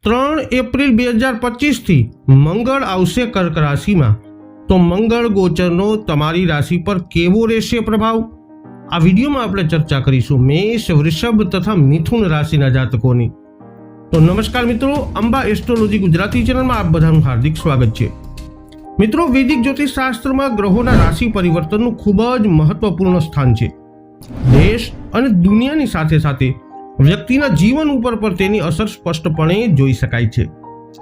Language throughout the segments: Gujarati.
3 એપ્રિલ 2025 થી મંગળ આવશે કર્ક રાશિમાં। તો મંગળ ગોચરનો તમારી રાશિ પર કેવો રહેશે પ્રભાવ, આ વિડીયોમાં આપણે ચર્ચા કરીશું મેષ, વૃષભ તથા મિથુન રાશિના જાતકોની। તો નમસ્કાર મિત્રો, અંબા એસ્ટ્રોલોજી ગુજરાતી ચેનલમાં આપ બધાનું હાર્દિક સ્વાગત છે। મિત્રો, વૈદિક જ્યોતિષ શાસ્ત્રમાં ગ્રહોના રાશિ પરિવર્તનનું ખૂબ જ મહત્વપૂર્ણ સ્થાન છે। દેશ અને દુનિયાની સાથે સાથે વ્યક્તિના જીવન ઉપર પણ તેની અસર સ્પષ્ટપણે જોઈ શકાય છે।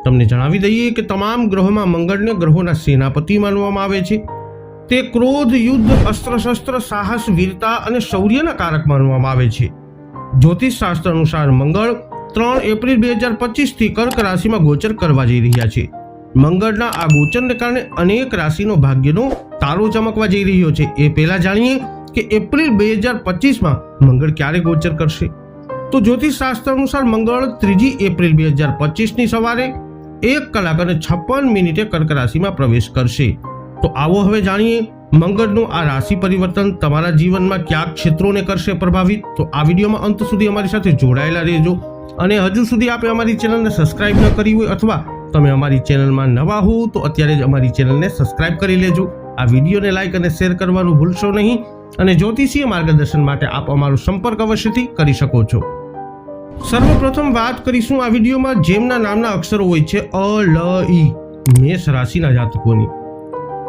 તમને જણાવી દઈએ કે તમામ ગ્રહોમાં મંગળને ગ્રહોના સેનાપતિ માનવામાં આવે છે। તે ક્રોધ, યુદ્ધ, અસ્ત્ર શસ્ત્ર, સાહસ, વીરતા અને શૌર્યના કારક માનવામાં આવે છે। જ્યોતિષ શાસ્ત્ર અનુસાર મંગળ 3 એપ્રિલ 2025 થી કર્ક રાશિમાં ગોચર કરવા જઈ રહ્યા છે। મંગળના આ ગોચરને કારણે અનેક રાશિનો ભાગ્યનો તારો ચમકવા જઈ રહ્યો છે। એ પહેલા જાણીએ કે એપ્રિલ 2025માં મંગળ ક્યારે ગોચર કરશે। તો જ્યોતિષ શાસ્ત્ર અનુસાર મંગળ 3 એપ્રિલ 2025ની સવારે 1:56 કર્ક રાશિમાં પ્રવેશ કરશે। તો આવો હવે જાણીએ મંગળનું આ રાશિ પરિવર્તન તમારા જીવનમાં કયા ક્ષેત્રોને કરશે પ્રભાવિત। તો આ વિડીયોમાં અંત સુધી અમારી સાથે જોડાયેલા રહેજો અને હજુ સુધી આપે અમારી ચેનલને સબસ્ક્રાઇબ ન કરી હોય અથવા તમે અમારી ચેનલમાં નવા હો તો અત્યારે જ અમારી ચેનલને સબસ્ક્રાઇબ કરી લેજો। આ વિડીયોને લાઈક અને શેર કરવાનું ભૂલશો નહીં અને જ્યોતિષીય માર્ગદર્શન માટે આપ અમારો સંપર્ક અવશ્યથી કરી શકો છો। સર્વપ્રથમ વાત કરીશું આ વિડીયોમાં જેમના નામના અક્ષરો હોય છે અ, લ, ઈ, મેષ રાશિના જાતકોની।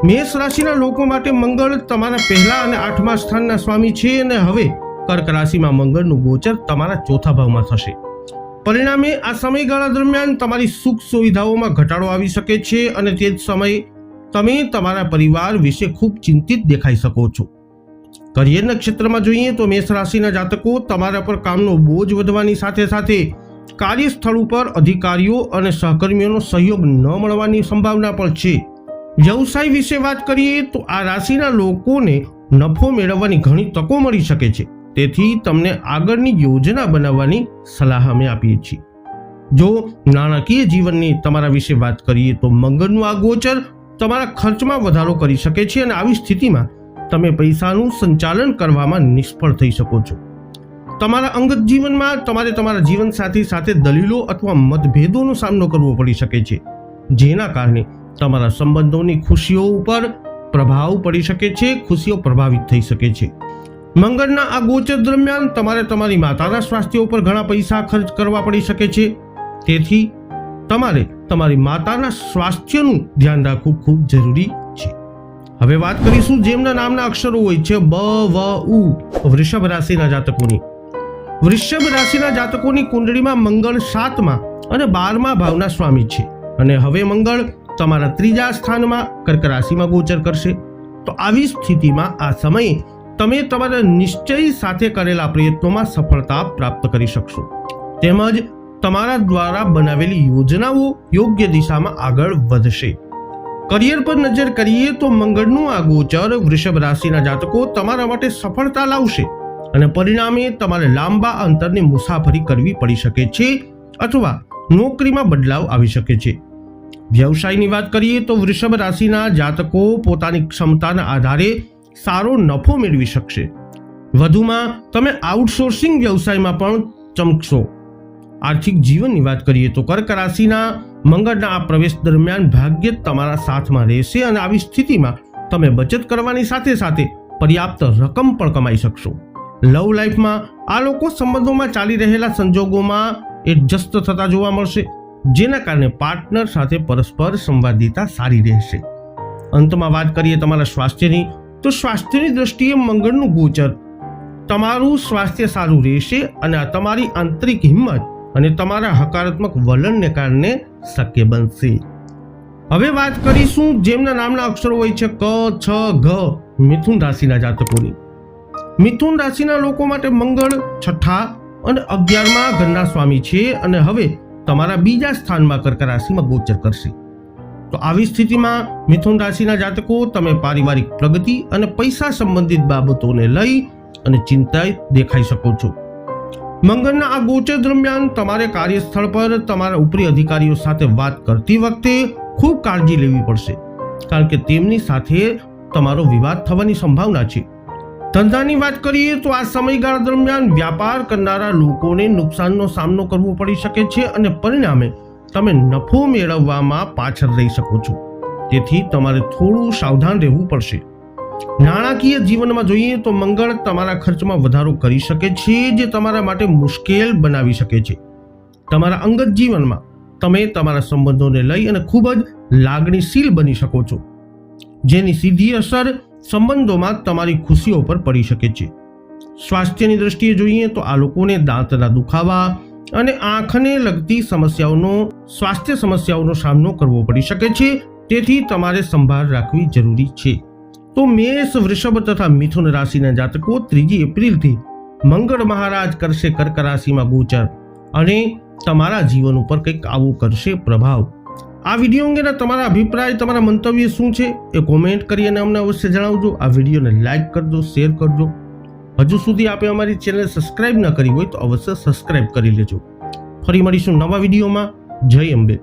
મેષ રાશિના લોકો માટે મંગળ તમારા પહેલા અને 8મા સ્થાનના સ્વામી છે અને હવે કર્ક રાશિમાં મંગળનું ગોચર તમારા ચોથા ભાવમાં થશે। પરિણામે આ સમયગાળા દરમિયાન તમારી સુખ સુવિધાઓમાં ઘટાડો આવી શકે છે અને તે જ સમયે તમે તમારા પરિવાર વિશે ખૂબ ચિંતિત દેખાઈ શકો છો। કરિયરના ક્ષેત્રમાં જોઈએ તો મેષ રાશિના જાતકો તમારા પર કામનો બોજ વધવાની સાથે સાથે કાર્યસ્થળ ઉપર અધિકારીઓ અને સહકર્મીઓનો સહયોગ ન મળવાની સંભાવના પણ છે। વ્યવસાય વિશે વાત કરીએ તો આ રાશિના લોકોને નફો મેળવવાની ઘણી તકો મળી શકે છે, તેથી તમને આગળની યોજના બનાવવાની સલાહ અમે આપીએ છીએ। જો નાણાકીય જીવનની તમારા વિશે વાત કરીએ તો મંગળનું આ ગોચર તમારા ખર્ચમાં વધારો કરી શકે છે અને આવી સ્થિતિમાં તમે પૈસાનું સંચાલન કરવામાં નિષ્ફળ થઈ શકો છો। તમારા અંગત જીવનમાં તમારે તમારા જીવનસાથી સાથે દલીલો અથવા મતભેદોનો સામનો કરવો પડી શકે છે, જેના કારણે તમારા સંબંધોની ખુશીઓ ઉપર પ્રભાવ પડી શકે છે, ખુશીઓ પ્રભાવિત થઈ શકે છે। મંગળના આ ગોચર દરમિયાન તમારે તમારી માતાના સ્વાસ્થ્ય ઉપર ઘણા પૈસા ખર્ચ કરવા પડી શકે છે, તેથી તમારે તમારી માતાના સ્વાસ્થ્યનું ધ્યાન રાખવું ખૂબ જરૂરી છે। હવે વાત કરીશું જેમના નામના અક્ષરો હોય છે બ, વ, ઉ, વૃષભ રાશિના જાતકોની। વૃષભ રાશિના જાતકોની કુંડળીમાં મંગળ 7મા અને 12મા ભાવના સ્વામી છે અને હવે મંગળ તમારા 3જા સ્થાનમાં કર્ક રાશિમાં ગોચર કરશે। તો આવી સ્થિતિમાં આ સમયે તમે તમારા નિશ્ચય સાથે કરેલા પ્રયત્નોમાં સફળતા પ્રાપ્ત કરી શકશો, તેમજ તમારા દ્વારા બનાવેલી યોજનાઓ યોગ્ય દિશામાં આગળ વધશે। કરિયર પર નજર કરીએ તો મંગળનું આ ગોચર વૃષભ રાશિના જાતકો તમારા માટે સફળતા લાવશે અને પરિણામે તમારે લાંબા અંતરની મુસાફરી કરવી પડી શકે છે અથવા નોકરીમાં બદલાવ આવી શકે છે। વ્યવસાયની વાત કરીએ તો વૃષભ રાશિના જાતકો પોતાની ક્ષમતાના આધારે સારો નફો મેળવી શકશે। વધુમાં તમે આઉટસોર્સિંગ વ્યવસાયમાં પણ ચમકશો। આર્થિક જીવનની વાત કરીએ તો કર્ક રાશિના મંગળના આ પ્રવેશ દરમિયાન ભાગ્ય તમારા સાથમાં રહેશે અને આવી સ્થિતિમાં તમે બચત કરવાની સાથે સાથે પર્યાપ્ત રકમ પણ કમાઈ શકશો। લવ લાઈફમાં આ લોકો સંબંધોમાં ચાલી રહેલા સંજોગોમાં એડજસ્ટ થતા જોવા મળશે, જેના કારણે પાર્ટનર સાથે પરસ્પર સંવાદિતા સારી રહેશે। અંતમાં વાત કરીએ તમારા સ્વાસ્થ્યની તો સ્વાસ્થ્યની દ્રષ્ટિએ મંગળનું ગોચર તમારું સ્વાસ્થ્ય સારું રહેશે અને આ તમારી આંતરિક હિંમત અને તમારા હકારાત્મક વલણને કારણે શક્ય બનશે। હવે વાત કરીશું જેમના નામના અક્ષરો હોય છે ક, છ, ઘ, મિથુન રાશિના જાતકોની। મિથુન રાશિના લોકો માટે મંગળ 6ઠા અને 11મા ઘરના સ્વામી છે અને હવે તમારા 2જા સ્થાનમાં કર્ક રાશિમાં ગોચર કરશે। તો આવી સ્થિતિમાં મિથુન રાશિના જાતકો તમે પારિવારિક પ્રગતિ અને પૈસા સંબંધિત બાબતોને લઈ અને ચિંતિત દેખાઈ શકો છો। મંગળના આ ગોચર દરમિયાન તમારે કાર્યસ્થળ પર તમારા ઉપરી અધિકારીઓ સાથે વાત કરતી વખતે ખૂબ કાળજી લેવી પડશે, કારણ કે તેમની સાથે તમારો વિવાદ થવાની સંભાવના છે। ધંધાની વાત કરીએ તો આ સમયગાળા દરમિયાન વ્યાપાર કરનારા લોકોને નુકસાનનો સામનો કરવો પડી શકે છે અને પરિણામે તમે નફો મેળવવામાં પાછળ રહી શકો છો, તેથી તમારે થોડું સાવધાન રહેવું પડશે. નાણાકીય જીવનમાં જોઈએ તો મંગળ તમારા ખર્ચમાં વધારો કરી શકે છે, જે તમારા માટે મુશ્કેલ બનાવી શકે છે. તમારા અંગત જીવનમાં તમે તમારા સંબંધોને લઈ અને ખૂબ જ લાગણીશીલ બની શકો છો, જેની સીધી અસર સંબંધોમાં તમારી ખુશીઓ પર પડી શકે છે. સ્વાસ્થ્યની દ્રષ્ટિએ જોઈએ તો આ લોકોને દાંતના દુખાવા અને આંખને લગતી સ્વાસ્થ્ય સમસ્યાઓનો સામનો કરવો પડી શકે છે, તેથી તમારે સંભાળ રાખવી જરૂરી છે. તો મેષ, વૃષભ તથા મિથુન રાશિના જાતકો 3 એપ્રિલથી મંગળ મહારાજ કરશે કર્ક રાશિમાં ગોચર અને તમારા જીવન ઉપર કંઈક આવું કરશે પ્રભાવ. આ વિડીયો અંગેના તમારા અભિપ્રાય, તમારા મંતવ્ય શું છે એ કોમેન્ટ કરી અને અમને અવશ્ય જણાવજો. આ વિડીયોને લાઈક કરજો, શેર કરજો. હજુ સુધી આપે અમારી ચેનલ સબસ્ક્રાઇબ ન કરી હોય તો અવશ્ય સબસ્ક્રાઇબ કરી લેજો. ફરી મળીશું નવા વિડીયોમાં. જય અંબે.